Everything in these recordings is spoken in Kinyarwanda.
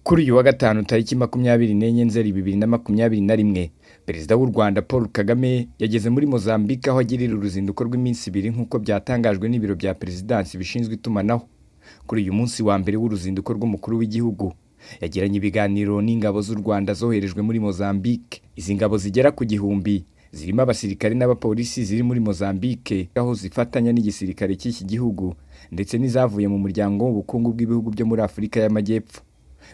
Kuri uyu wa gatanu tariki 24 Nzeri 2021, Perezida w'u Rwanda Paul Kagame yageze muri Mozambique aho agirira uruzinduko rw'iminsi 2 nk'uko byatangajwe n'ibiro bya Perezidansi bishinzwe itumanaho. Kuri uyu munsi wa mbere w'uruzinduko rw'umukuru w'igihugu, yagiranye ibiganiro n'ingabo z'u Rwanda zoherejwe muri Mozambique. Izi ngabo zigera ku gihumbi zirimo abasirikare n'abapolisi ziri muri Mozambique aho zifatanya n'igisirikare cy'iki gihugu ndetse n'izavuye mu muryango w'ubukungu bw'ibihugu byo muri Afurika y'Amajyepfo.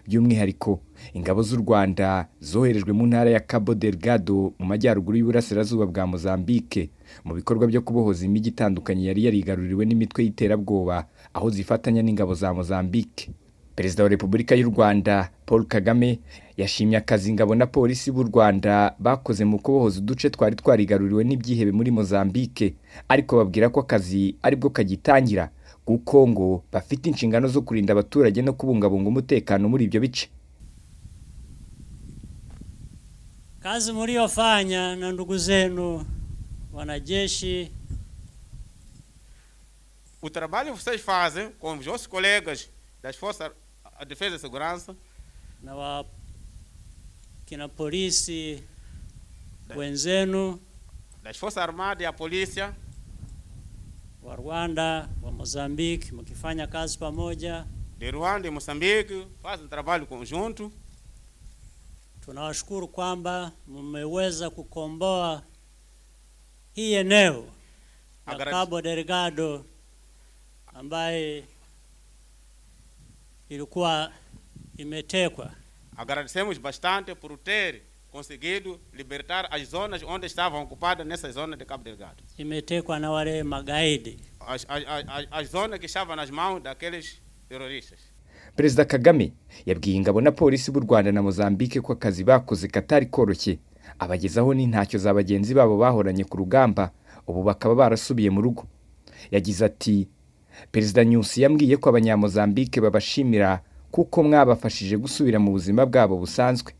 By'umwihariko ingabo z'u Rwanda zoherejwe mu ntara ya Cabo Delgado mu majyaruguru y'uburasirazuba bwa Mozambique mu bikorwa byo kubohoza imijyi itandukanye yari yarigaruriwe n'imitwe y'iterabwoba aho zifatanya n'ingabo za Mozambique. Perezida wa Repubulika y'u Rwanda Paul Kagame yashimye akazi ingabo na polisi b'u Rwanda bakoze mu kubohoza uduce twari twarigaruriwe n'ibyihebe muri Mozambique, ariko babwira ko akazi aribwo kagitangira kuko ngo bafite inshingano zo kurinda abaturage no kubungabunga umutekano muri ibyo bice. Kazi mliofanya na ndugu zenu wanajeshi, o trabalho que vocês fazem com os vossos colegas das Forças de Defesa e Segurança na kina polisi wenzenu, das Forças Armadas e a polícia wa Rwanda, wa Mozambique, mkifanya kazi pamoja. de Rwanda e Moçambique fazem trabalho conjunto. Tunawashukuru kwamba mmeweza kukomboa hii eneo la Cabo Delgado ambaye ilikuwa imetekwa. Agradecemos bastante por ter conseguido libertar as zonas onde estavam ocupadas nessa zona de Cabo Delgado. Imetekwa na wale magaidi. As zonas que estavam nas mãos daqueles terroristas. Perezida Kagame yabwiye ingabo na polisi b'u Rwanda na Mozambique ko akazi bakoze katari koroshye, abagezaho n'intacyo za bagenzi babo bahoranye ku rugamba ubu bakaba barasubiye mu rugo. Yagize ati, Perezida Nyusi yambwiye ko abanyamozambique babashimira kuko mwabafashije gusubira mu buzima bwabo busanzwe.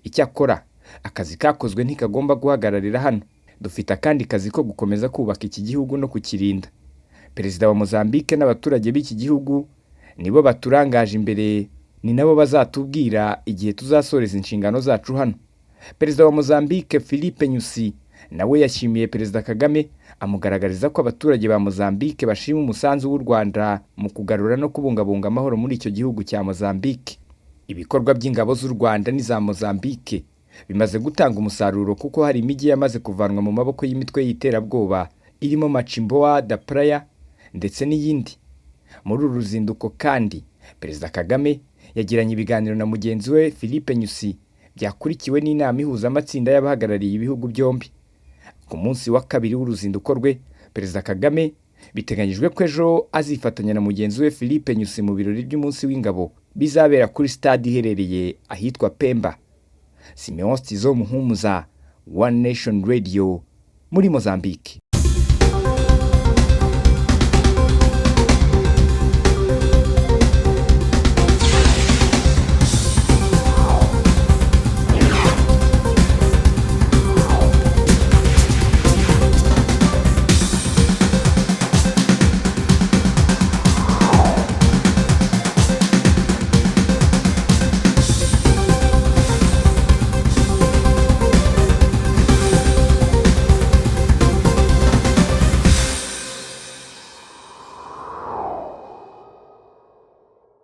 Icyakora akazi kakozwe ntikagomba guhagararira hano, dufite kandi kazi ko gukomeza kubaka iki gihugu no kukirinda. Perezida wa Mozambique n'abaturage b'iki gihugu nibo baturangaje imbere, ni nabo bazatubwira igihe tuzasoreza inshingano zacu hano. Perezida wa Mozambique Filipe Nyusi nawe yashimiye Perezida Kagame, amugaragariza ko abaturage ba Mozambique bashima umusanzu w'u Rwanda mu kugarura no kubungabunga amahoro muri icyo gihugu cya Mozambique. Ibikorwa by'ingabo z'u Rwanda n'iza Mozambique bimaze gutanga umusaruro kuko hari imijyi yamaze kuvanwa mu maboko y'imitwe y'iterabwoba irimo Machimboa da Praia ndetse n'iyindi. Muri uru ruzinduko kandi Perezida Kagame yagiranye ibiganiro na mugenzi we Filipe Nyusi byakurikiwe n'inama ihuza amatsinda y'abahagarariye ibihugu byombi. Ku munsi wa kabiri w'uruzinduko rwe, Perezida Kagame biteganyijwe ko ejo azifatanya na mugenzi we Filipe Nyusi mu birori by'umunsi w'ingabo bizabera kuri stade iherereye ahitwa Pemba. Simeon Stizo Muhumuza, One Nation Radio muri Mozambique.